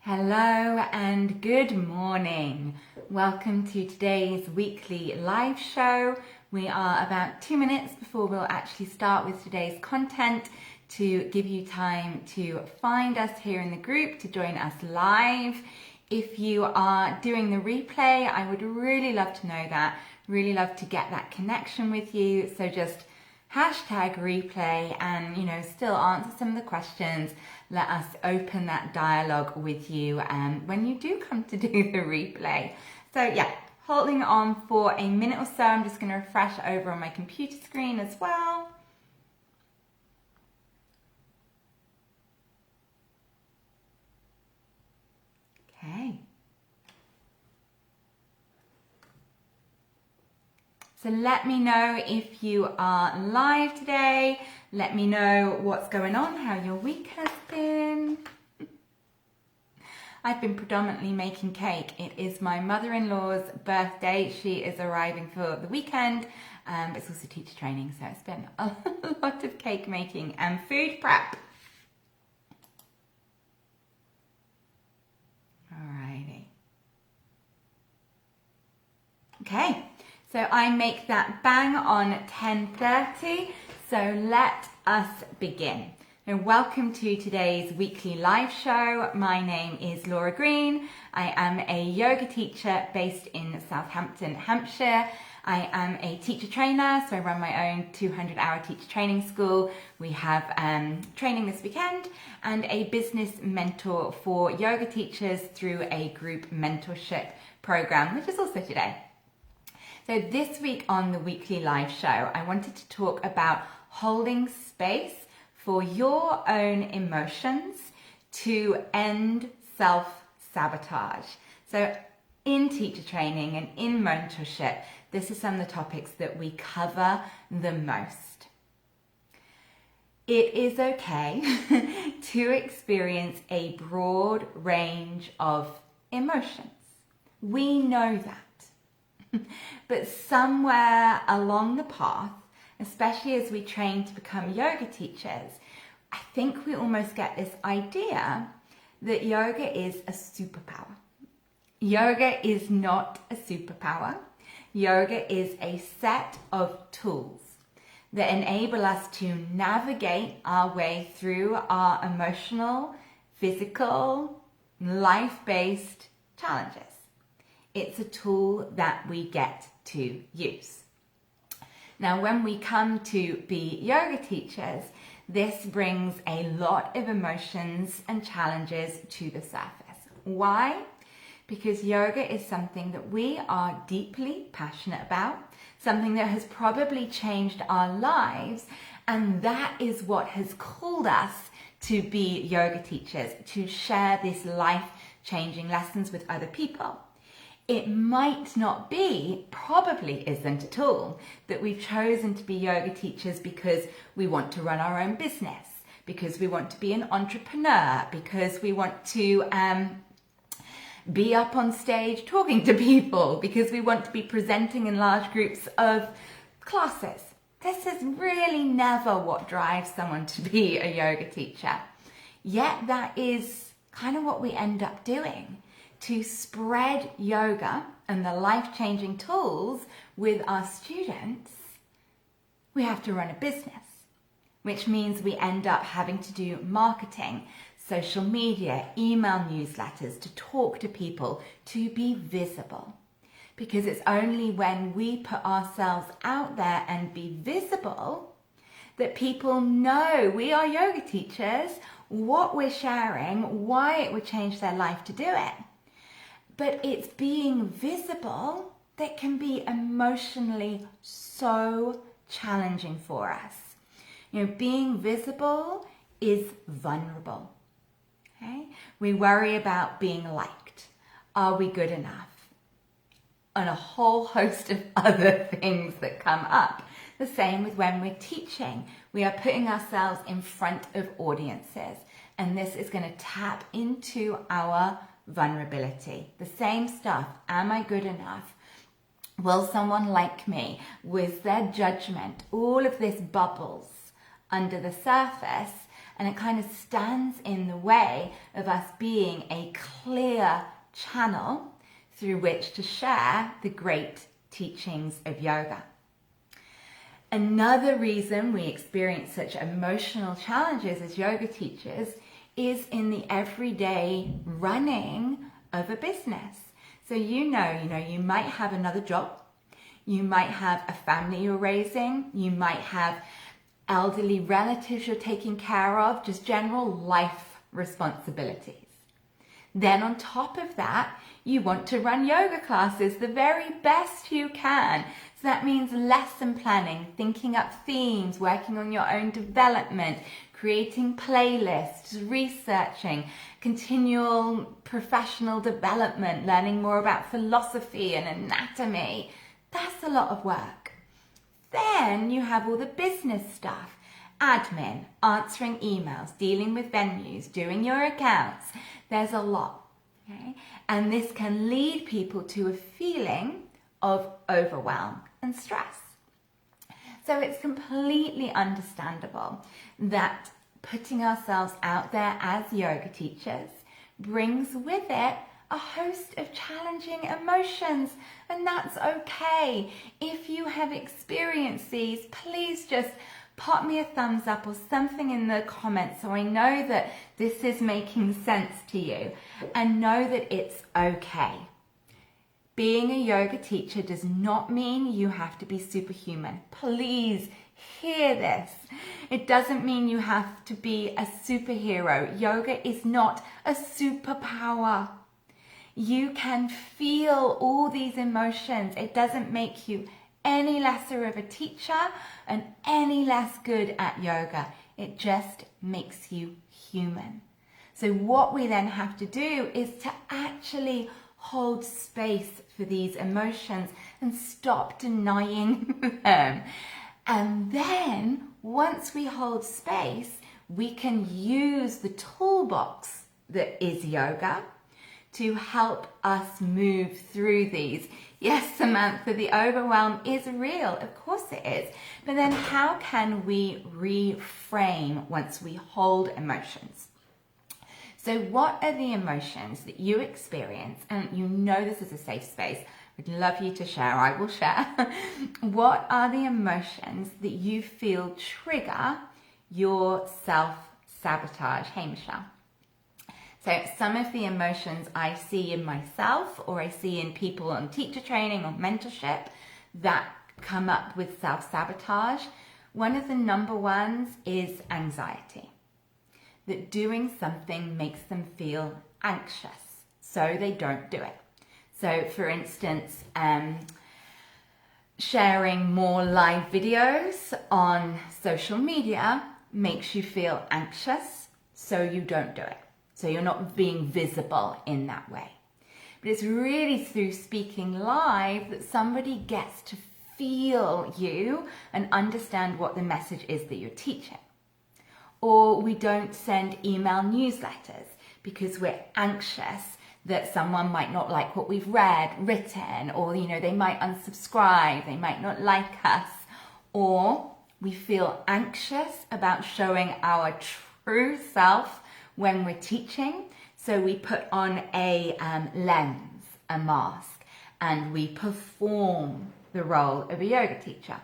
Hello and good morning. Welcome to today's weekly live show. We are about 2 minutes before we'll actually start with today's content to give you time to find us here in the group, to join us live. If you are doing the replay, I would really love to know that, really love to get that connection with you. So just hashtag replay and, still answer some of the questions. Let us open that dialogue with you when you do come to do the replay. So yeah, holding on for a minute or so. I'm just going to refresh over on my computer screen as well. Okay. So let me know if you are live today. Let me know what's going on, how your week has been. I've been predominantly making cake. It is my mother-in-law's birthday. She is arriving for the weekend. It's also teacher training, so it's been a lot of cake making and food prep. Alrighty. Okay. So I make that bang on 10:30, so let us begin. And welcome to today's weekly live show. My name is Laura Green. I am a yoga teacher based in Southampton, Hampshire. I am a teacher trainer, so I run my own 200-hour teacher training school. We have training this weekend and a business mentor for yoga teachers through a group mentorship program, which is also today. So this week on the weekly live show, I wanted to talk about holding space for your own emotions to end self-sabotage. So in teacher training and in mentorship, this is some of the topics that we cover the most. It is okay to experience a broad range of emotions. We know that. But somewhere along the path, especially as we train to become yoga teachers, I think we almost get this idea that yoga is a superpower. Yoga is not a superpower. Yoga is a set of tools that enable us to navigate our way through our emotional, physical, life-based challenges. It's a tool that we get to use. Now, when we come to be yoga teachers, this brings a lot of emotions and challenges to the surface. Why? Because yoga is something that we are deeply passionate about, something that has probably changed our lives, and that is what has called us to be yoga teachers, to share these life-changing lessons with other people. It might not be, probably isn't at all, that we've chosen to be yoga teachers because we want to run our own business, because we want to be an entrepreneur, because we want to be up on stage talking to people, because we want to be presenting in large groups of classes. This is really never what drives someone to be a yoga teacher. Yet that is kind of what we end up doing. To spread yoga and the life-changing tools with our students, we have to run a business, which means we end up having to do marketing, social media, email newsletters, to talk to people, to be visible. Because it's only when we put ourselves out there and be visible that people know we are yoga teachers, what we're sharing, why it would change their life to do it. But it's being visible that can be emotionally so challenging for us. Being visible is vulnerable. Okay? We worry about being liked. Are we good enough? And a whole host of other things that come up. The same with when we're teaching. We are putting ourselves in front of audiences, and this is going to tap into our vulnerability. The same stuff. Am I good enough? Will someone like me? Was their judgment? All of this bubbles under the surface, and it kind of stands in the way of us being a clear channel through which to share the great teachings of yoga. Another reason we experience such emotional challenges as yoga teachers is in the everyday running of a business. So you might have another job, you might have a family you're raising, you might have elderly relatives you're taking care of, just general life responsibilities. Then on top of that, you want to run yoga classes the very best you can. So that means lesson planning, thinking up themes, working on your own development, creating playlists, researching, continual professional development, learning more about philosophy and anatomy. That's a lot of work. Then you have all the business stuff, admin, answering emails, dealing with venues, doing your accounts. There's a lot, okay? And this can lead people to a feeling of overwhelm and stress. So it's completely understandable that putting ourselves out there as yoga teachers brings with it a host of challenging emotions, and that's okay. If you have experienced these, please just pop me a thumbs up or something in the comments so I know that this is making sense to you, and know that it's okay. Being a yoga teacher does not mean you have to be superhuman. Please hear this. It doesn't mean you have to be a superhero. Yoga is not a superpower. You can feel all these emotions. It doesn't make you any lesser of a teacher and any less good at yoga. It just makes you human. So what we then have to do is to actually hold space for these emotions and stop denying them. And then once we hold space, we can use the toolbox that is yoga to help us move through these. Yes, Samantha, the overwhelm is real. Of course it is. But then how can we reframe once we hold emotions? So what are the emotions that you experience? And you know this is a safe space. I'd love you to share. I will share. What are the emotions that you feel trigger your self-sabotage? Hey, Michelle. So some of the emotions I see in myself, or I see in people on teacher training or mentorship that come up with self-sabotage, one of the number ones is anxiety. That doing something makes them feel anxious, so they don't do it. So for instance, sharing more live videos on social media makes you feel anxious, so you don't do it. So you're not being visible in that way. But it's really through speaking live that somebody gets to feel you and understand what the message is that you're teaching. Or we don't send email newsletters because we're anxious that someone might not like what we've written, or they might unsubscribe, they might not like us, or we feel anxious about showing our true self when we're teaching, so we put on a lens, a mask, and we perform the role of a yoga teacher.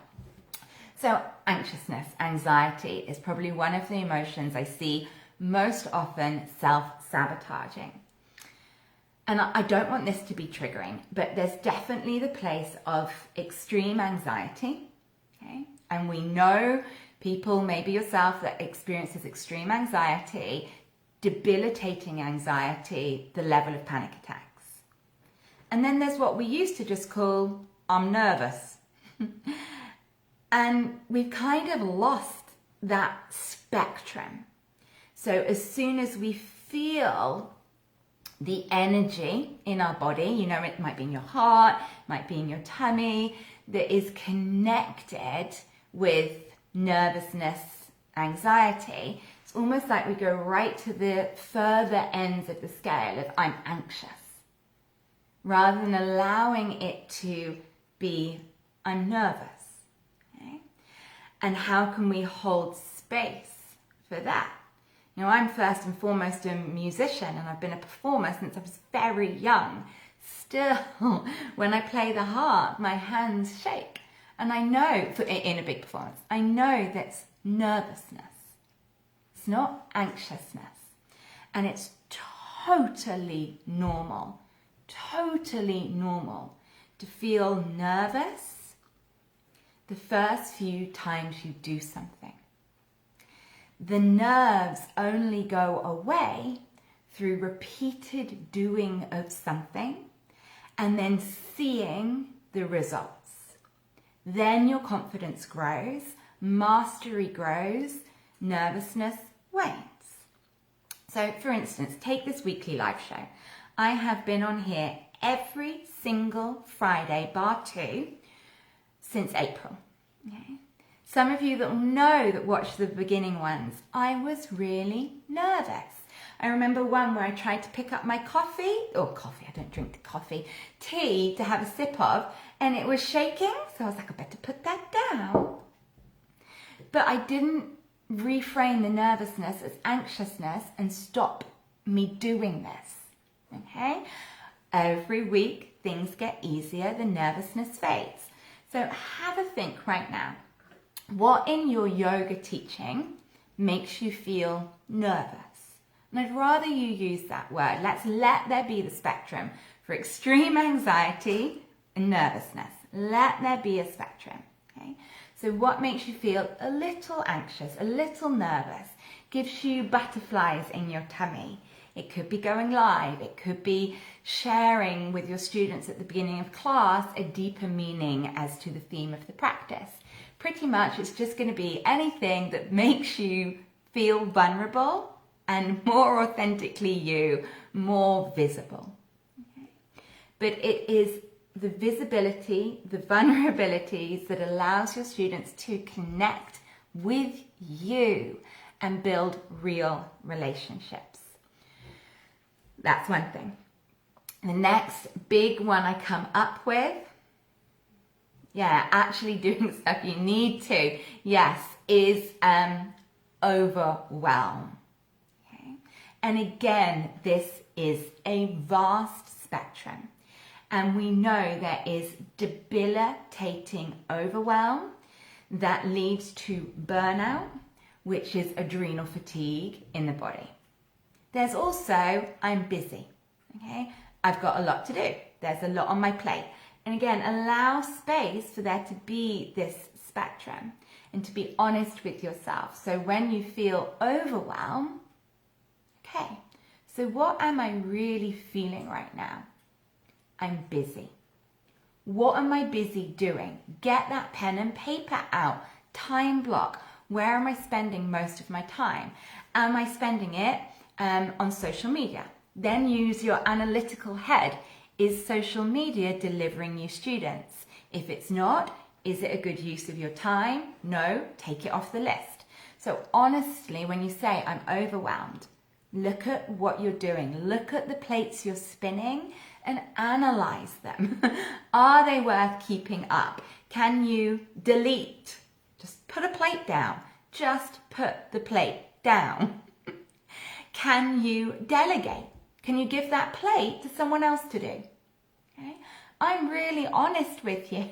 So anxiousness, anxiety is probably one of the emotions I see most often self-sabotaging. And I don't want this to be triggering, but there's definitely the place of extreme anxiety, okay? And we know people, maybe yourself, that experiences extreme anxiety, debilitating anxiety, the level of panic attacks. And then there's what we used to just call, I'm nervous. And we've kind of lost that spectrum. So as soon as we feel the energy in our body, it might be in your heart, might be in your tummy, that is connected with nervousness, anxiety, it's almost like we go right to the further ends of the scale of I'm anxious, rather than allowing it to be I'm nervous. Okay? And how can we hold space for that? You know, I'm first and foremost a musician, and I've been a performer since I was very young. Still, when I play the harp, my hands shake. And I know, in a big performance, I know that's nervousness. It's not anxiousness. And it's totally normal to feel nervous the first few times you do something. The nerves only go away through repeated doing of something and then seeing the results. Then your confidence grows, mastery grows, nervousness wanes. So for instance, take this weekly live show. I have been on here every single Friday, bar 2, since April. Okay? Some of you that know that watch the beginning ones, I was really nervous. I remember one where I tried to pick up my coffee, I don't drink the coffee, tea to have a sip of, and it was shaking, so I was like, I better put that down. But I didn't reframe the nervousness as anxiousness and stop me doing this, okay? Every week, things get easier, the nervousness fades. So have a think right now. What in your yoga teaching makes you feel nervous? And I'd rather you use that word. Let's let there be the spectrum for extreme anxiety and nervousness. Let there be a spectrum, okay? So what makes you feel a little anxious, a little nervous, gives you butterflies in your tummy? It could be going live. It could be sharing with your students at the beginning of class a deeper meaning as to the theme of the practice. Pretty much it's just going to be anything that makes you feel vulnerable and more authentically you, more visible. Okay? But it is the visibility, the vulnerabilities that allows your students to connect with you and build real relationships. That's one thing. The next big one I come up with, actually doing stuff you need to, is overwhelm. Okay? And again, this is a vast spectrum. And we know there is debilitating overwhelm that leads to burnout, which is adrenal fatigue in the body. There's also, I'm busy, okay? I've got a lot to do. There's a lot on my plate. And again, allow space for there to be this spectrum and to be honest with yourself. So when you feel overwhelmed, okay, so what am I really feeling right now? I'm busy. What am I busy doing? Get that pen and paper out. Time block. Where am I spending most of my time? Am I spending it on social media? Then use your analytical head. Is social media delivering you students? If it's not, is it a good use of your time? No, take it off the list. So honestly, when you say I'm overwhelmed, look at what you're doing. Look at the plates you're spinning and analyze them. Are they worth keeping up? Can you delete? Just put a plate down. Just put the plate down. Can you delegate? Can you give that plate to someone else to do? Okay? I'm really honest with you.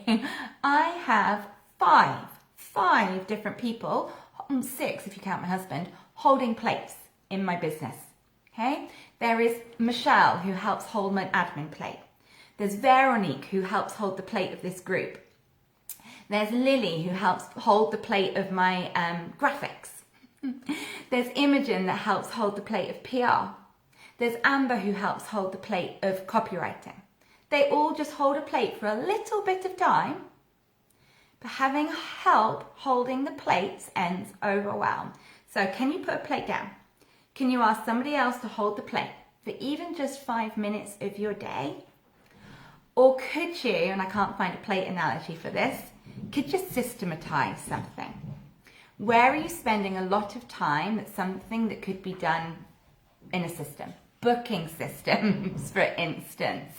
I have five different people, 6 if you count my husband, holding plates in my business. Okay? There is Michelle, who helps hold my admin plate. There's Veronique, who helps hold the plate of this group. There's Lily, who helps hold the plate of my graphics. There's Imogen that helps hold the plate of PR. There's Amber, who helps hold the plate of copywriting. They all just hold a plate for a little bit of time, but having help holding the plates ends overwhelm. So can you put a plate down? Can you ask somebody else to hold the plate for even just 5 minutes of your day? Or could you, and I can't find a plate analogy for this, could you systematize something? Where are you spending a lot of time at something that could be done in a system? Booking systems, for instance.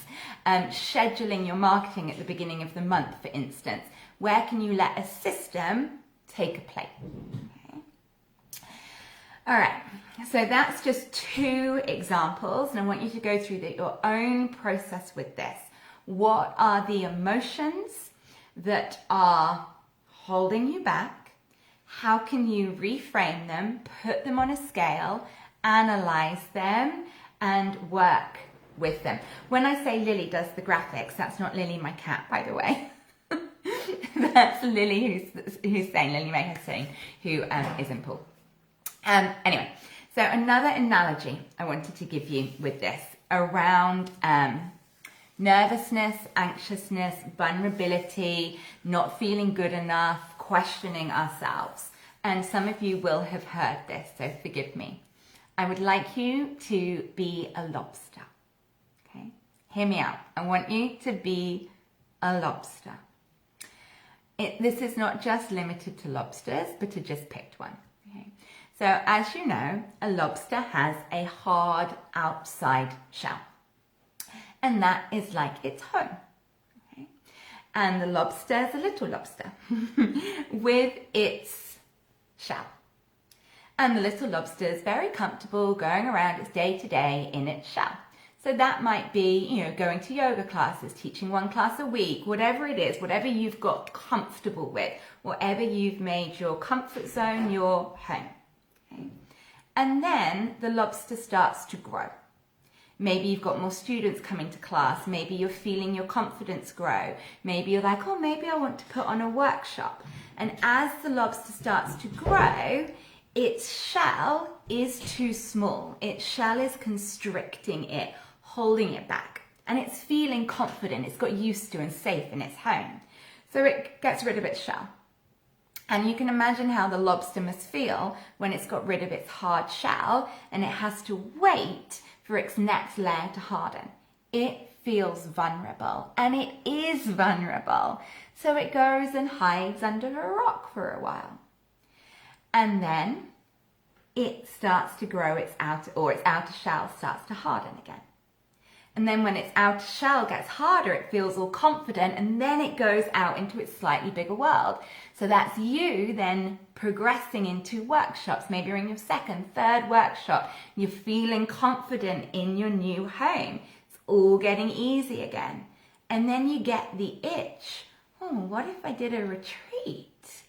Scheduling your marketing at the beginning of the month, for instance. Where can you let a system take a plate? Okay. All right, so that's just 2 examples, and I want you to go through your own process with this. What are the emotions that are holding you back? How can you reframe them, put them on a scale, analyze them, and work with them? When I say Lily does the graphics, that's not Lily, my cat, by the way. That's Lily who's saying, Lily May Hussein, who is in Poole. Anyway, so another analogy I wanted to give you with this around nervousness, anxiousness, vulnerability, not feeling good enough, questioning ourselves. And some of you will have heard this, so forgive me. I would like you to be a lobster. Okay? Hear me out. I want you to be a lobster. This is not just limited to lobsters, but I just picked one. Okay? So as you know, a lobster has a hard outside shell. And that is like its home. Okay? And the lobster is a little lobster with its shell. And the little lobster is very comfortable going around its day-to-day in its shell. So that might be, going to yoga classes, teaching 1 class a week, whatever it is, whatever you've got comfortable with, whatever you've made your comfort zone, your home. Okay? And then the lobster starts to grow. Maybe you've got more students coming to class. Maybe you're feeling your confidence grow. Maybe you're like, oh, maybe I want to put on a workshop. And as the lobster starts to grow, its shell is too small. Its shell is constricting it, holding it back. And it's feeling confident. It's got used to and safe in its home. So it gets rid of its shell. And you can imagine how the lobster must feel when it's got rid of its hard shell and it has to wait for its next layer to harden. It feels vulnerable, and it is vulnerable. So it goes and hides under a rock for a while. And then it starts to grow its outer shell starts to harden again. And then when its outer shell gets harder, it feels all confident, and then it goes out into its slightly bigger world. So that's you then progressing into workshops. Maybe you're in your 2nd, 3rd workshop. You're feeling confident in your new home. It's all getting easy again. And then you get the itch. Oh, what if I did a retreat?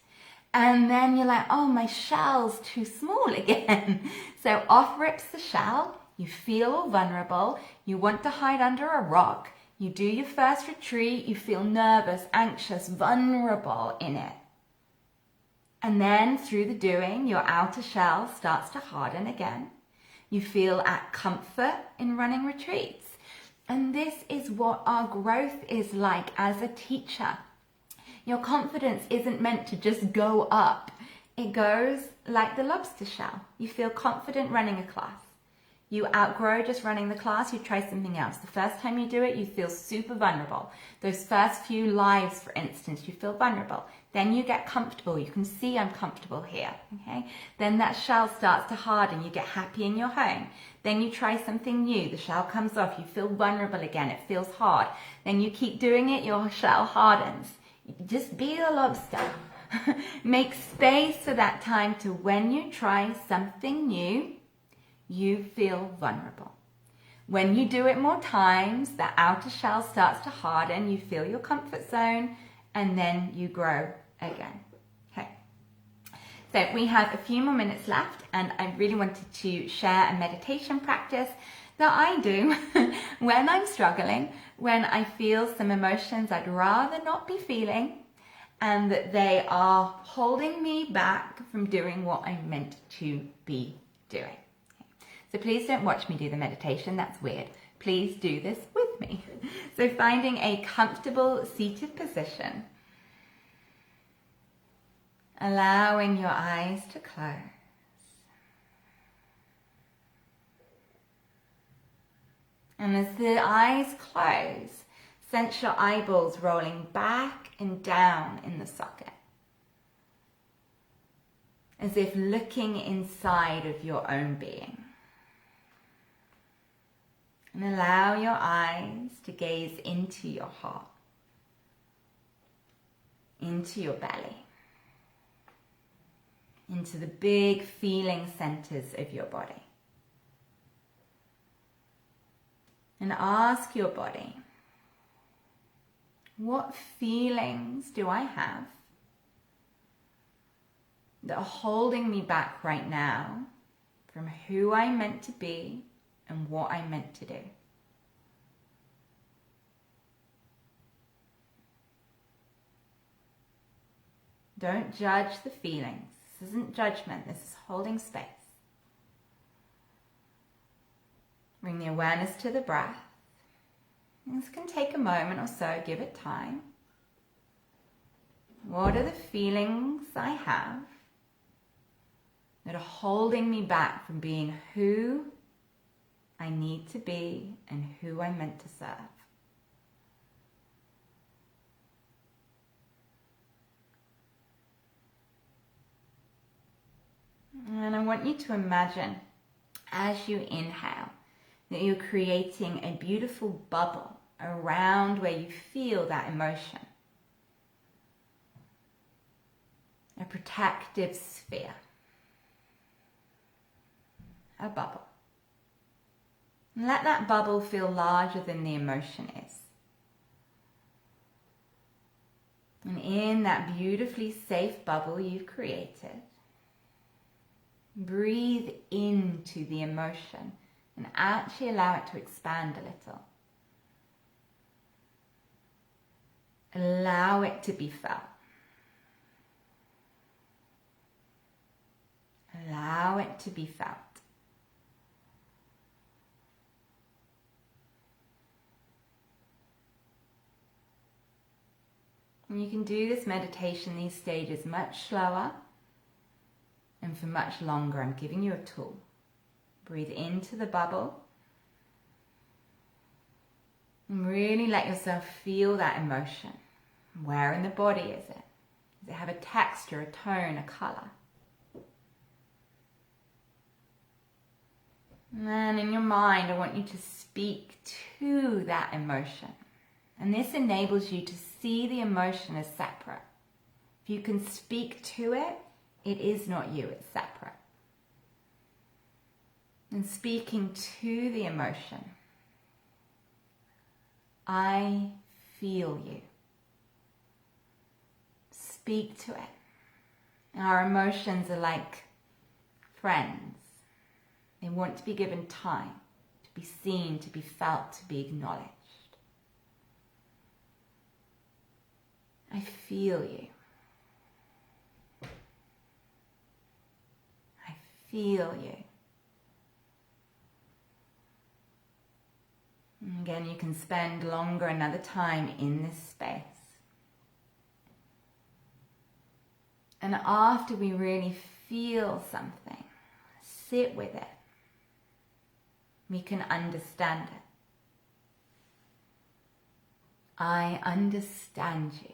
And then you're like, oh, my shell's too small again. So off rips the shell. You feel vulnerable, you want to hide under a rock, you do your first retreat, you feel nervous, anxious, vulnerable in it. And then through the doing, your outer shell starts to harden again. You feel at comfort in running retreats. And this is what our growth is like as a teacher. Your confidence isn't meant to just go up. It goes like the lobster shell. You feel confident running a class. You outgrow just running the class, you try something else. The first time you do it, you feel super vulnerable. Those first few lives, for instance, you feel vulnerable. Then you get comfortable. You can see I'm comfortable here, okay? Then that shell starts to harden. You get happy in your home. Then you try something new. The shell comes off. You feel vulnerable again. It feels hard. Then you keep doing it. Your shell hardens. Just be a lobster. Make space for that time to when you try something new, you feel vulnerable. When you do it more times, the outer shell starts to harden, you feel your comfort zone, and then you grow again. Okay. So we have a few more minutes left, and I really wanted to share a meditation practice that I do when I'm struggling, when I feel some emotions I'd rather not be feeling, and that they are holding me back from doing what I'm meant to be doing. So please don't watch me do the meditation, that's weird. Please do this with me. So finding a comfortable seated position, allowing your eyes to close. And as the eyes close, sense your eyeballs rolling back and down in the socket, as if looking inside of your own being. And allow your eyes to gaze into your heart, into your belly. into the big feeling centers of your body. And ask your body, what feelings do I have that are holding me back right now from who I'm meant to be and what I'm meant to do? Don't judge the feelings. This isn't judgment, this is holding space. Bring the awareness to the breath. This can take a moment or so, give it time. What are the feelings I have that are holding me back from being who I need to be and who I'm meant to serve? And I want you to imagine, as you inhale, that you're creating a beautiful bubble around where you feel that emotion. A protective sphere. A bubble. And let that bubble feel larger than the emotion is. And in that beautifully safe bubble you've created, breathe into the emotion and actually allow it to expand a little. Allow it to be felt. Allow it to be felt. And you can do this meditation, these stages, much slower and for much longer. I'm giving you a tool. Breathe into the bubble and really let yourself feel that emotion. Where in the body is it? Does it have a texture, a tone, a color? And then in your mind, I want you to speak to that emotion. And this enables you to see the emotion as separate. If you can speak to it, it is not you, it's separate. And speaking to the emotion, I feel you. Speak to it. Our emotions are like friends. They want to be given time, to be seen, to be felt, to be acknowledged. I feel you. I feel you. And again, you can spend longer another time in this space. And after we really feel something, sit with it. We can understand it. I understand you.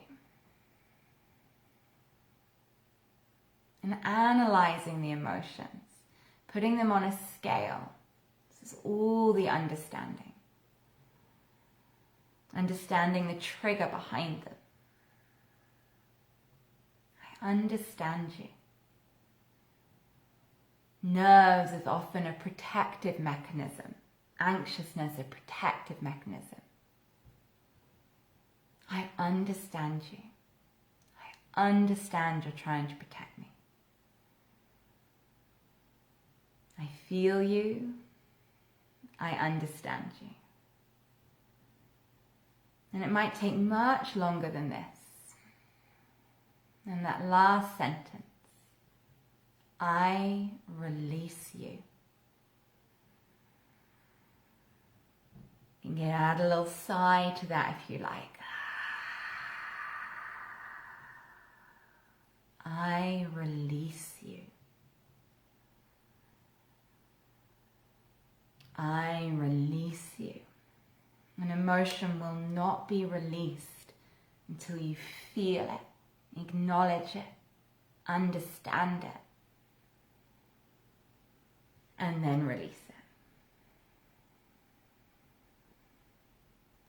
And analyzing the emotions, putting them on a scale. This is all the understanding. Understanding the trigger behind them. I understand you. Nerves is often a protective mechanism. Anxiousness, a protective mechanism. I understand you. I understand you're trying to protect me. I feel you. I understand you. And it might take much longer than this. And that last sentence, I release you. You can add a little sigh to that if you like. I release you. I release you. An emotion will not be released until you feel it, acknowledge it, understand it, and then release it.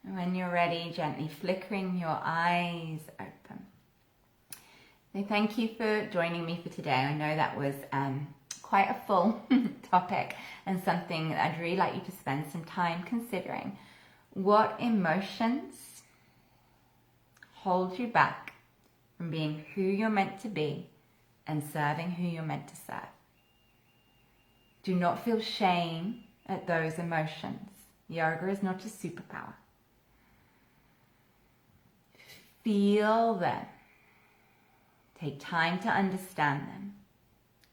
And when you're ready, gently flickering your eyes open. So thank you for joining me for today. I know that was quite a full topic and something that I'd really like you to spend some time considering. What emotions hold you back from being who you're meant to be and serving who you're meant to serve? Do not feel shame at those emotions. Yoga is not a superpower. Feel them. Take time to understand them.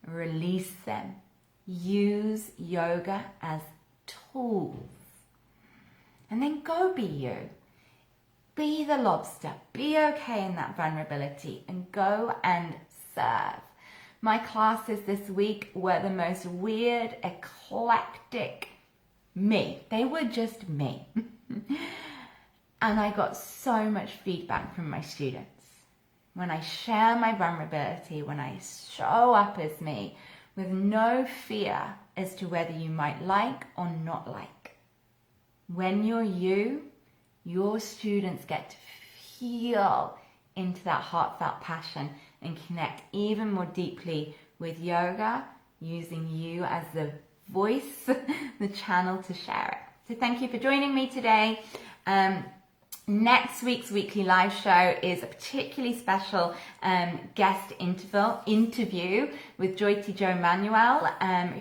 Release them. Use yoga as tools. And then go be you. Be the lobster. Be okay in that vulnerability and go and serve. My classes this week were the most weird, eclectic me. They were just me. And I got so much feedback from my students. When I share my vulnerability, when I show up as me, with no fear as to whether you might like or not like. When you're you, your students get to feel into that heartfelt passion and connect even more deeply with yoga, using you as the voice, the channel to share it. So thank you for joining me today. Next week's weekly live show is a particularly special guest interview with Joyty Jo Manuel,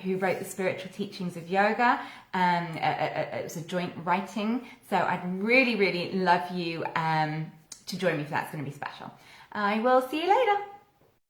who wrote the Spiritual Teachings of Yoga. It was a joint writing, so I'd really, really love you to join me for that. It's going to be special. I will see you later.